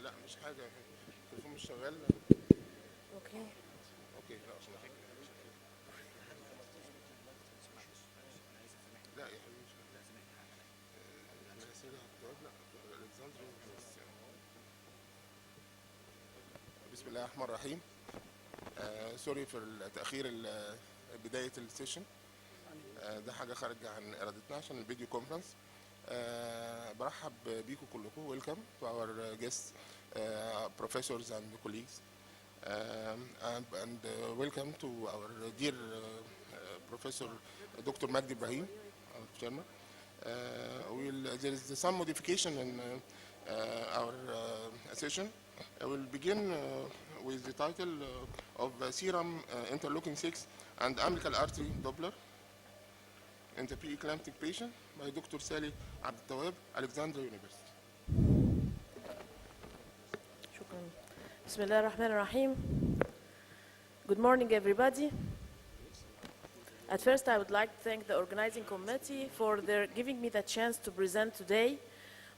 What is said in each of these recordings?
لا مش حاجة، التليفون مش شغال. اوكي. اوكي لا عشان لا يا حبيبي مش الأسئلة هتجاوب. لا الكسندريا بس يعني. بسم الله الرحمن الرحيم. سوري في التأخير بداية السيشن. ده حاجة خارجة عن إرادتنا عشان الفيديو كونفرنس. برحب بيكم كلكم. ويلكم to our guests, professors and colleagues, and welcome to our dear Professor Dr. Magdi Ibrahim, our chairman. There is some modification in our session. I will begin with the title of Serum Interleukin 6 and Umbilical Artery Doppler in the Preeclamptic patient by Dr. Salih Abdeltawab, Alexandria University. شكرا. بسم الله الرحمن الرحيم. Good morning, everybody. At first, I would like to thank the organizing committee for their giving me the chance to present today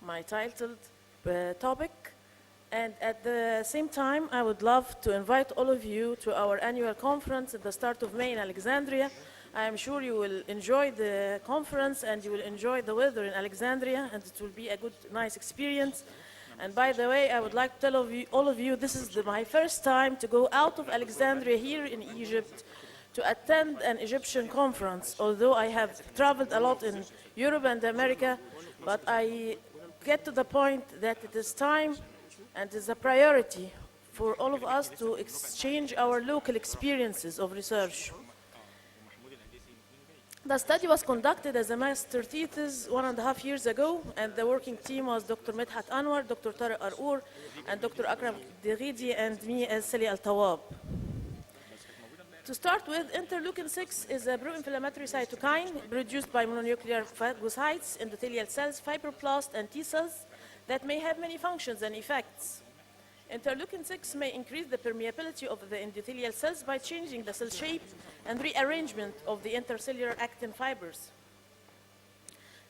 my titled topic. And at the same time, I would love to invite all of you to our annual conference at the start of May in Alexandria. I am sure you will enjoy the conference and you will enjoy the weather in Alexandria, and it will be a good, nice experience. And by the way, I would like to tell all of you, this is my first time to go out of Alexandria here in Egypt to attend an Egyptian conference, although I have traveled a lot in Europe and America, but I get to the point that it is time and is a priority for all of us to exchange our local experiences of research. The study was conducted as a master thesis 1.5 years ago, and the working team was Dr. Medhat Anwar, Dr. Tariq Arur, and Dr. Akram Deghidi, and me as Salih Al-Tawab. To start with, interleukin 6 is a pro-inflammatory cytokine produced by mononuclear phagocytes, endothelial cells, fibroblasts, and T cells that may have many functions and effects. Interleukin 6 may increase the permeability of the endothelial cells by changing the cell shape and rearrangement of the intercellular actin fibers.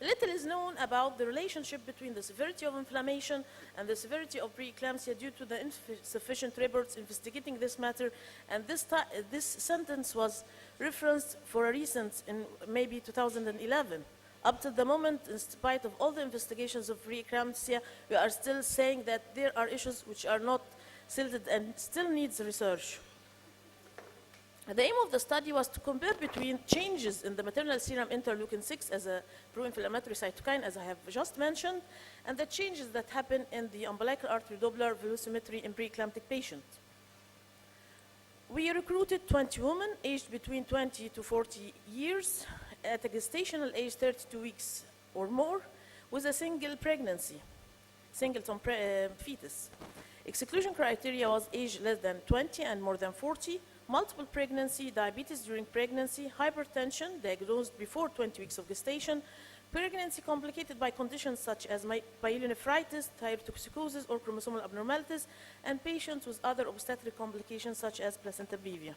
Little is known about the relationship between the severity of inflammation and the severity of preeclampsia due to the insufficient reports investigating this matter, and this sentence was referenced for a recent in maybe 2011. Up to the moment, in spite of all the investigations of preeclampsia, we are still saying that there are issues which are not settled and still needs research. The aim of the study was to compare between changes in the maternal serum interleukin 6 as a pro-inflammatory cytokine, as I have just mentioned, and the changes that happen in the umbilical artery Doppler velocimetry in preeclamptic patients. We recruited 20 women aged between 20 to 40 years at a gestational age 32 weeks or more with a single pregnancy, singleton fetus. Exclusion criteria was age less than 20 and more than 40, multiple pregnancy, diabetes during pregnancy, hypertension diagnosed before 20 weeks of gestation, pregnancy complicated by conditions such as pyelonephritis, thyrotoxicosis, or chromosomal abnormalities, and patients with other obstetric complications such as placenta previa.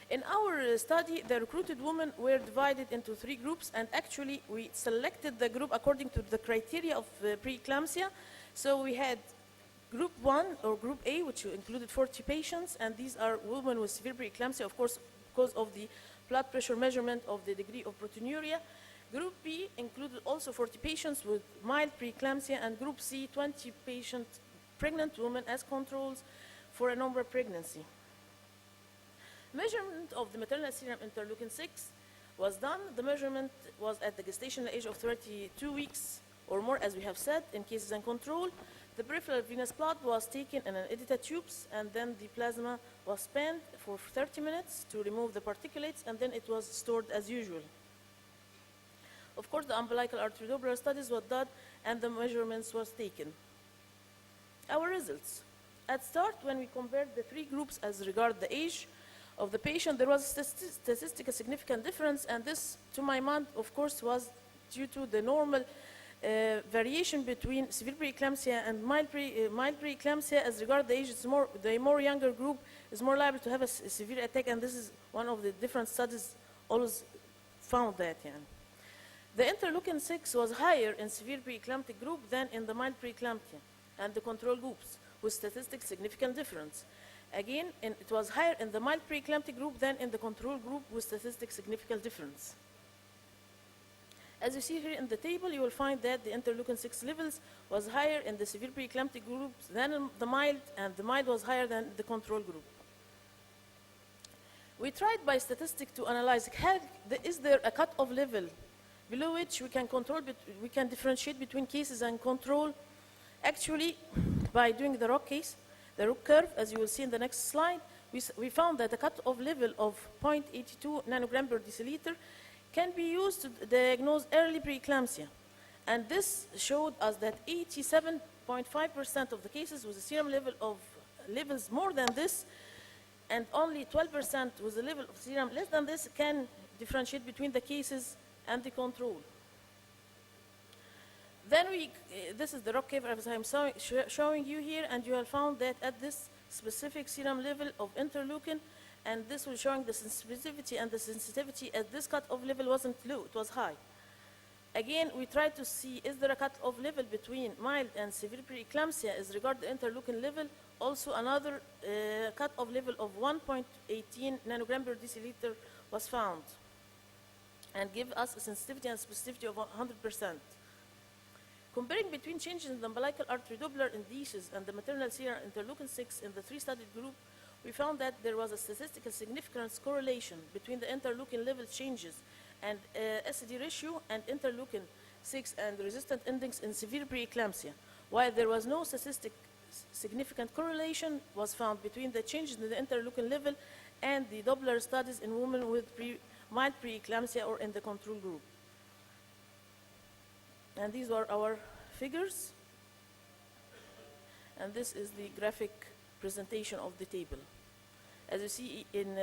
In our study, the recruited women were divided into 3 groups, and actually we selected the group according to the criteria of preeclampsia. So we had Group 1 or Group A, which included 40 patients, and these are women with severe preeclampsia, of course, because of the blood pressure measurement of the degree of proteinuria. Group B included also 40 patients with mild preeclampsia, and Group C, 20 pregnant women as controls for a normal pregnancy. Measurement of the maternal serum interleukin 6 was done. The measurement was at the gestational age of 32 weeks or more, as we have said, in cases and control. The peripheral venous blood was taken in an edited tubes, and then the plasma was spent for 30 minutes to remove the particulates, and then it was stored as usual. Of course, the umbilical artery Doppler studies were done, and the measurements was taken. Our results. At start, when we compared the 3 groups as regard the age of the patient, there was statistically significant difference, and this, to my mind, of course, was due to the normal variation between severe preeclampsia and mild preeclampsia. As regard the age, the more younger group is more liable to have a severe attack, and this is one of the different studies always found that. Yeah. The interleukin 6 was higher in severe preeclamptic group than in the mild preeclampsia. and the control groups with statistically significant difference. Again, it was higher in the mild preeclamptic group than in the control group with statistically significant difference. As you see here in the table, you will find that the interleukin-6 levels was higher in the severe preeclamptic groups than in the mild, and the mild was higher than the control group. We tried by statistic to analyze, is there a cutoff level below which we can differentiate between cases and control? Actually, by doing the ROC case, the ROC curve, as you will see in the next slide, we found that a cutoff level of 0.82 nanogram per deciliter can be used to diagnose early preeclampsia. And this showed us that 87.5% of the cases with a serum level of levels more than this, and only 12% with a level of serum less than this can differentiate between the cases and the control. Then this is the ROC curve as I'm showing you here, and you have found that at this specific serum level of interleukin, and this was showing the sensitivity and the sensitivity at this cutoff level wasn't low, it was high. Again, we tried to see, is there a cutoff level between mild and severe preeclampsia as regard the interleukin level? Also, another cutoff level of 1.18 nanogram per deciliter was found and give us a sensitivity and specificity of 100%. Comparing between changes in the umbilical artery Doppler indices and the maternal serum interleukin-6 in the 3 studied group, we found that there was a statistical significance correlation between the interleukin level changes and SED ratio and interleukin-6 and resistant index in severe preeclampsia, while there was no significant correlation was found between the changes in the interleukin level and the Doppler studies in women with mild preeclampsia or in the control group. And these were our figures. And this is the graphic presentation of the table. As you see in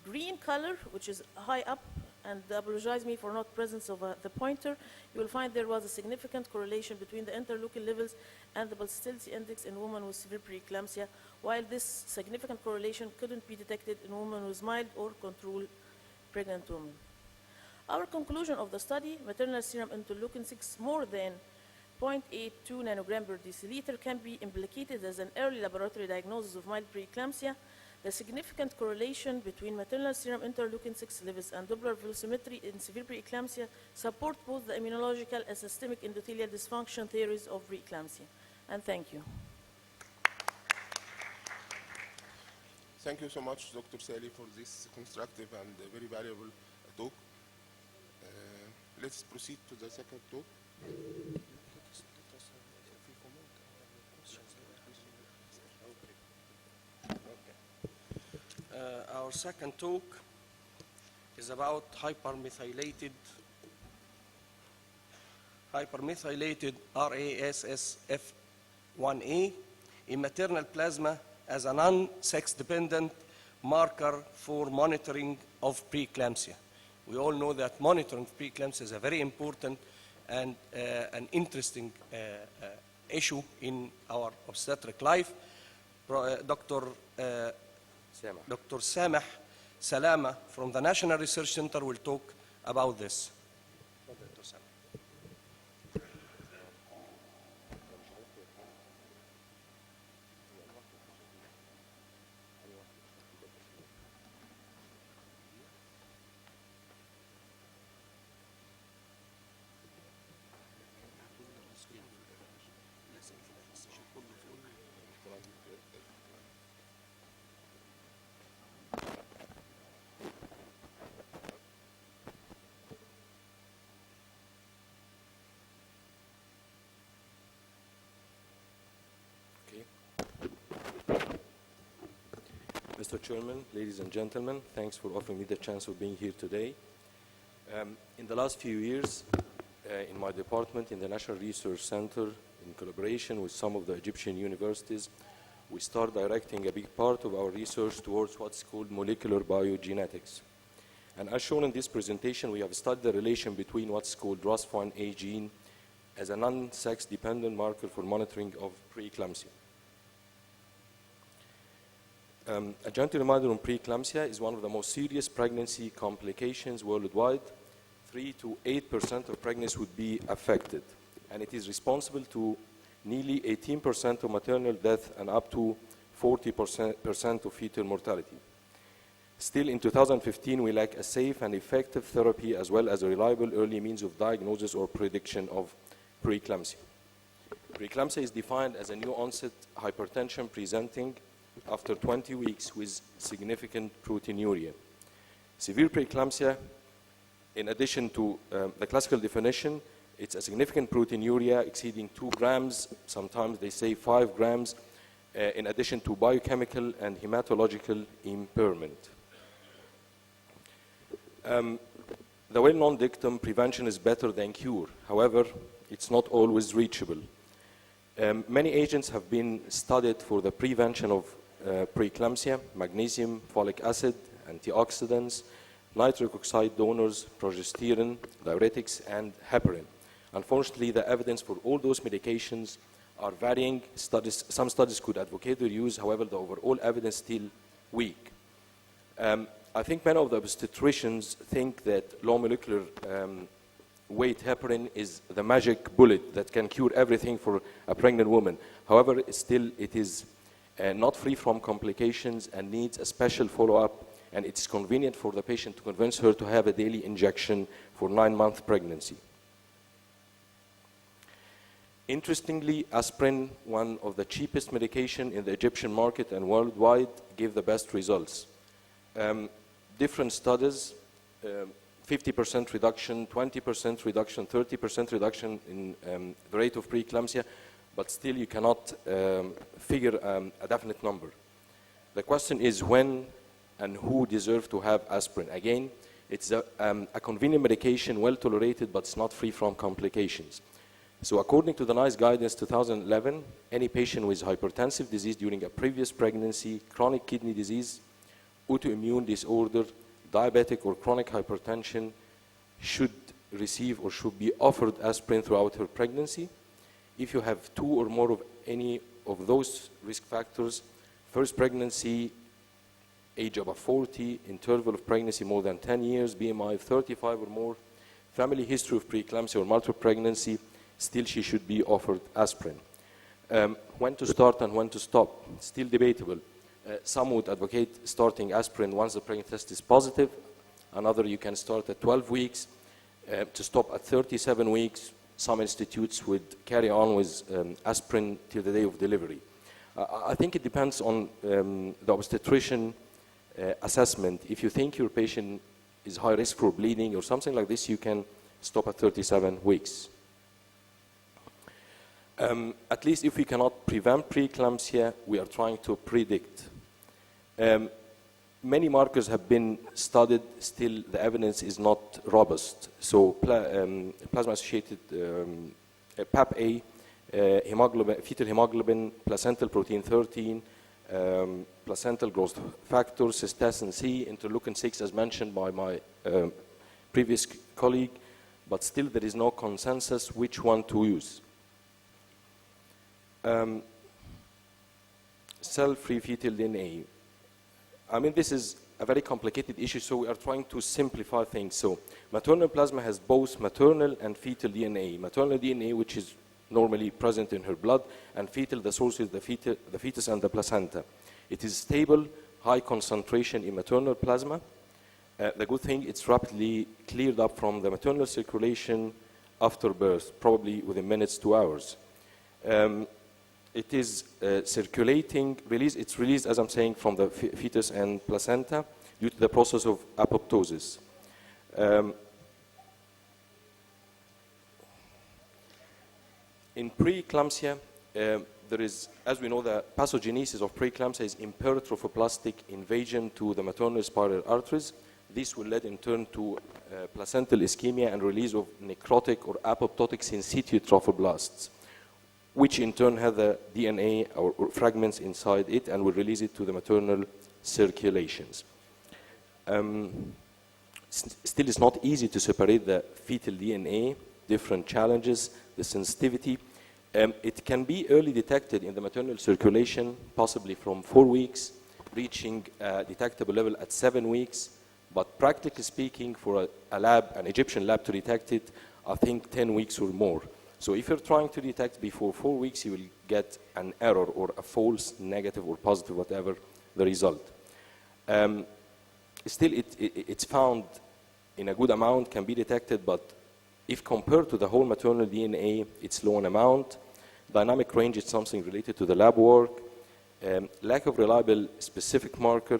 green color, which is high up, and apologize me for not presence of the pointer, you will find there was a significant correlation between the interleukin levels and the pulsatility index in women with severe preeclampsia, while this significant correlation couldn't be detected in women with mild or controlled pregnant women. Our conclusion of the study, maternal serum interleukin-6 more than 0.82 nanogram per deciliter can be implicated as an early laboratory diagnosis of mild preeclampsia. The significant correlation between maternal serum interleukin-6 levels and Doppler velocimetry in severe preeclampsia support both the immunological and systemic endothelial dysfunction theories of preeclampsia. And thank you. Thank you so much, Dr. Sally, for this constructive and very valuable talk. Let's proceed to the second talk. Our second talk is about hypermethylated RASSF1A in maternal plasma as a non-sex-dependent marker for monitoring of preeclampsia. We all know that monitoring of preeclampsia is a very important and an interesting issue in our obstetric life. Dr. Samah Salama from the National Research Center will talk about this. Dr. Samah. Mr. Chairman, ladies and gentlemen, thanks for offering me the chance of being here today. In the last few years, in my department, in the National Research Center, in collaboration with some of the Egyptian universities, we start directing a big part of our research towards what's called molecular biogenetics. And as shown in this presentation, we have studied the relation between what's called RAS1A gene as a non-sex-dependent marker for monitoring of preeclampsia. A gentle reminder on preeclampsia is one of the most serious pregnancy complications worldwide. 3 to 8% of pregnancies would be affected, and it is responsible to nearly 18% of maternal death and up to 40% of fetal mortality. Still, in 2015, we lack a safe and effective therapy as well as a reliable early means of diagnosis or prediction of preeclampsia. Preeclampsia is defined as a new onset hypertension presenting after 20 weeks with significant proteinuria. Severe preeclampsia, in addition to the classical definition, it's a significant proteinuria exceeding 2 grams, sometimes they say 5 grams, in addition to biochemical and hematological impairment. The well-known dictum, prevention is better than cure. However, it's not always reachable. Many agents have been studied for the prevention of preeclampsia: magnesium, folic acid, antioxidants, nitric oxide donors, progesterone, diuretics, and heparin. Unfortunately, the evidence for all those medications are varying. Some studies could advocate their use, however, the overall evidence is still weak. I think many of the obstetricians think that low molecular weight heparin is the magic bullet that can cure everything for a pregnant woman. However, still it is not free from complications and needs a special follow-up, and it's convenient for the patient to convince her to have a daily injection for 9-month pregnancy. Interestingly, aspirin, one of the cheapest medication in the Egyptian market and worldwide, gave the best results. Different studies, 50% reduction, 20% reduction, 30% reduction in the rate of preeclampsia, but still you cannot figure a definite number. The question is when and who deserve to have aspirin. Again, it's a convenient medication, well tolerated, but it's not free from complications. So according to the NICE guidance 2011, any patient with hypertensive disease during a previous pregnancy, chronic kidney disease, autoimmune disorder, diabetic or chronic hypertension should receive or should be offered aspirin throughout her pregnancy. If you have 2 or more of any of those risk factors, first pregnancy, age above 40, interval of pregnancy more than 10 years, BMI 35 or more, family history of preeclampsia or multiple pregnancy, still she should be offered aspirin. When to start and when to stop, still debatable. Some would advocate starting aspirin once the pregnancy test is positive. Another, you can start at 12 weeks, to stop at 37 weeks. Some institutes would carry on with aspirin till the day of delivery. I think it depends on the obstetrician assessment. If you think your patient is high risk for bleeding or something like this, you can stop at 37 weeks. At least if we cannot prevent preeclampsia, we are trying to predict. Many markers have been studied, still the evidence is not robust. So plasma-associated PAP-A, fetal hemoglobin, placental protein 13, placental growth factor, cystatin C, interleukin-6 as mentioned by my previous colleague, but still there is no consensus which one to use. Cell-free fetal DNA. I mean, this is a very complicated issue, so we are trying to simplify things. So maternal plasma has both maternal and fetal DNA. Maternal DNA, which is normally present in her blood, and fetal, the source is the fetus and the placenta. It is stable, high concentration in maternal plasma. The good thing, it's rapidly cleared up from the maternal circulation after birth, probably within minutes to hours. It is circulating, it's released, as I'm saying, from the fetus and placenta due to the process of apoptosis. In preeclampsia, there is, as we know, the pathogenesis of preeclampsia is impaired trophoblastic invasion to the maternal spiral arteries. This will lead in turn to placental ischemia and release of necrotic or apoptotic syncytial trophoblasts, which in turn have the DNA or fragments inside it and will release it to the maternal circulations. Still, it's not easy to separate the fetal DNA, different challenges, the sensitivity. It can be early detected in the maternal circulation, possibly from 4 weeks, reaching a detectable level at 7 weeks. But practically speaking, for an Egyptian lab to detect it, I think 10 weeks or more. So if you're trying to detect before 4 weeks, you will get an error or a false negative or positive, whatever the result. Still, it's found in a good amount, can be detected, but if compared to the whole maternal DNA, it's low in amount. Dynamic range is something related to the lab work. Lack of reliable specific marker,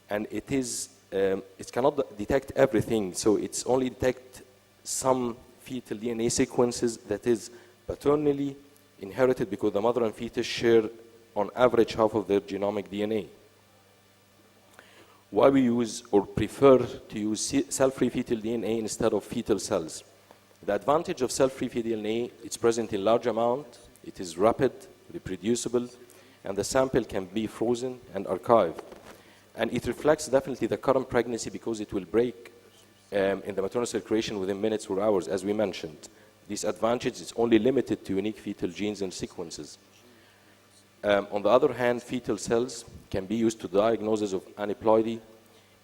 and it cannot detect everything, so it's only detect some fetal DNA sequences that is paternally inherited because the mother and fetus share on average half of their genomic DNA. Why we use or prefer to use cell-free fetal DNA instead of fetal cells? The advantage of cell-free fetal DNA, it's present in large amount, it is rapid, reproducible, and the sample can be frozen and archived. And it reflects definitely the current pregnancy because it will break in the maternal circulation within minutes or hours, as we mentioned. This advantage is only limited to unique fetal genes and sequences. On the other hand, fetal cells can be used to diagnosis of aneuploidy,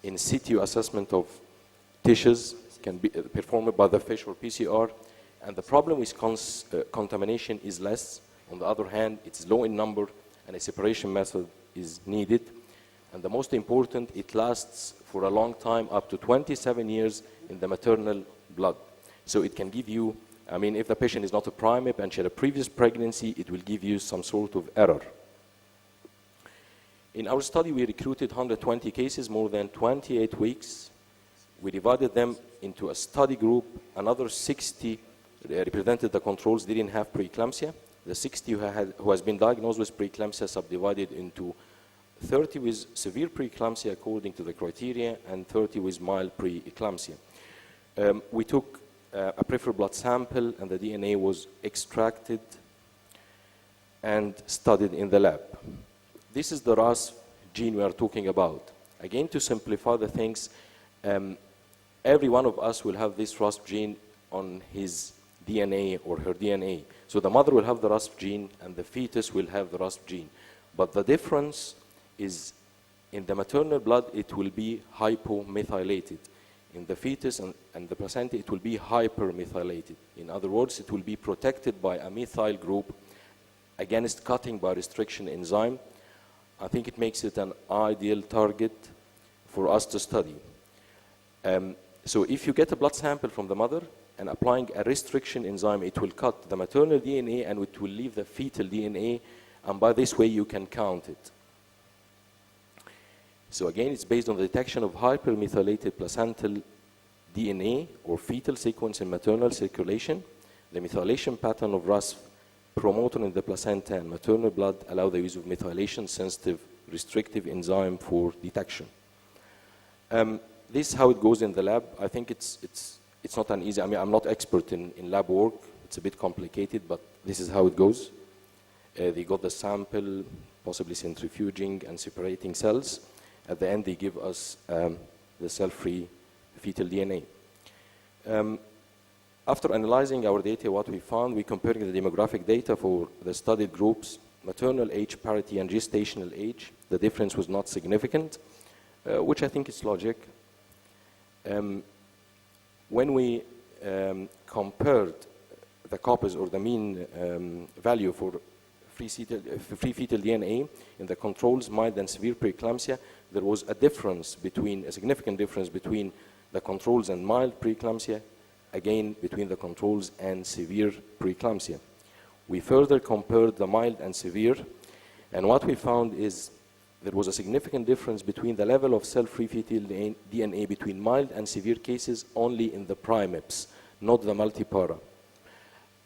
in situ assessment of tissues, can be performed by the FISH or PCR, and the problem with contamination is less. On the other hand, it's low in number, and a separation method is needed. And the most important, it lasts for a long time, up to 27 years in the maternal blood. So it can give you, I mean, if the patient is not a primate and she had a previous pregnancy, it will give you some sort of error. In our study, we recruited 120 cases, more than 28 weeks. We divided them into a study group. Another 60 represented the controls, didn't have preeclampsia. The 60 who has been diagnosed with preeclampsia subdivided into 30 with severe preeclampsia according to the criteria, and 30 with mild preeclampsia. We took a peripheral blood sample, and the DNA was extracted and studied in the lab. This is the RAS gene we are talking about. Again, to simplify the things, every one of us will have this RAS gene on his DNA or her DNA. So the mother will have the RAS gene, and the fetus will have the RAS gene. But the difference is in the maternal blood, it will be hypomethylated. In the fetus and the placenta, it will be hypermethylated. In other words, it will be protected by a methyl group against cutting by restriction enzyme. I think it makes it an ideal target for us to study. So if you get a blood sample from the mother and applying a restriction enzyme, it will cut the maternal DNA and it will leave the fetal DNA, and by this way you can count it. So again, it's based on the detection of hypermethylated placental DNA or fetal sequence in maternal circulation. The methylation pattern of RAS promoter in the placenta and maternal blood allow the use of methylation-sensitive restrictive enzyme for detection. This is how it goes in the lab. I think it's not an easy, I mean, I'm not expert in lab work. It's a bit complicated, but this is how it goes. They got the sample, possibly centrifuging and separating cells. At the end, they give us the cell-free fetal DNA. After analyzing our data, what we found, we compared the demographic data for the studied groups, maternal age parity and gestational age. The difference was not significant, which I think is logic. When we compared the copies or the mean value for free fetal DNA in the controls, mild and severe preeclampsia, there was a significant difference between the controls and mild preeclampsia, again between the controls and severe preeclampsia. We further compared the mild and severe, and what we found is there was a significant difference between the level of cell-free fetal DNA between mild and severe cases only in the primates, not the multipara.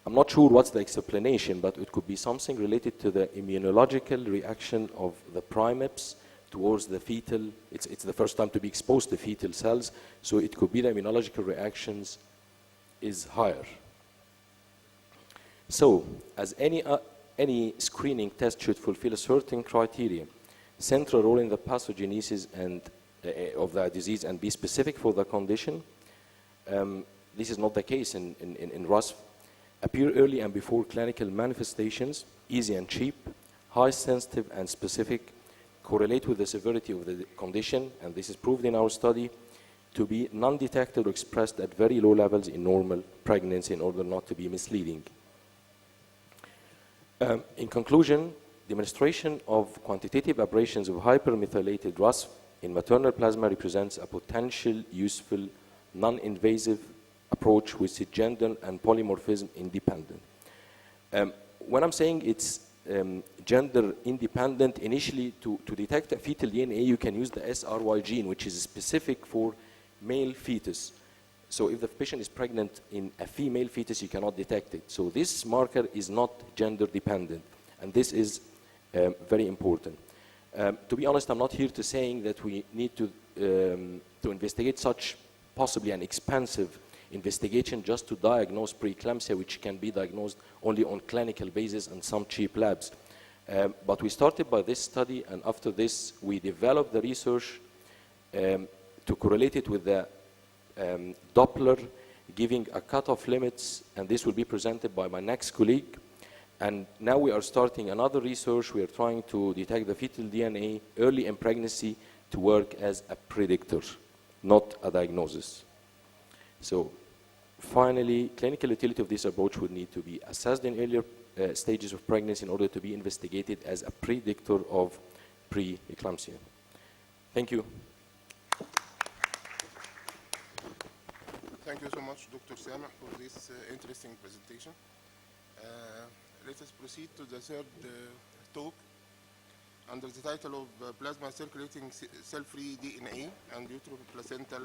I'm not sure what's the explanation, but it could be something related to the immunological reaction of the primates towards the fetal. It's the first time to be exposed to fetal cells, so it could be the immunological reactions is higher. So, as any screening test should fulfill a certain criteria, central role in the pathogenesis and of the disease and be specific for the condition. This is not the case in RAS. Appear early and before clinical manifestations, easy and cheap, high sensitive and specific, correlate with the severity of the condition, and this is proved in our study, to be non-detected or expressed at very low levels in normal pregnancy in order not to be misleading. In conclusion, demonstration of quantitative aberrations of hypermethylated RUSP in maternal plasma represents a potential useful, non-invasive approach which is gender and polymorphism independent. When I'm saying it's gender independent, initially to detect a fetal DNA, you can use the SRY gene, which is specific for male fetus. So if the patient is pregnant in a female fetus, you cannot detect it. So this marker is not gender dependent, and this is very important. To be honest, I'm not here to saying that we need to investigate such possibly an expensive investigation just to diagnose preeclampsia, which can be diagnosed only on clinical basis and some cheap labs. But we started by this study, and after this, we developed the research to correlate it with the Doppler, giving a cutoff limits, and this will be presented by my next colleague. And now we are starting another research. We are trying to detect the fetal DNA early in pregnancy to work as a predictor, not a diagnosis. So finally, clinical utility of this approach would need to be assessed in earlier stages of pregnancy in order to be investigated as a predictor of preeclampsia. Thank you. Thank you so much, Dr. Sameh, for this interesting presentation. Let us proceed to the third talk under the title of Plasma Circulating Cell-Free DNA and Uteroplacental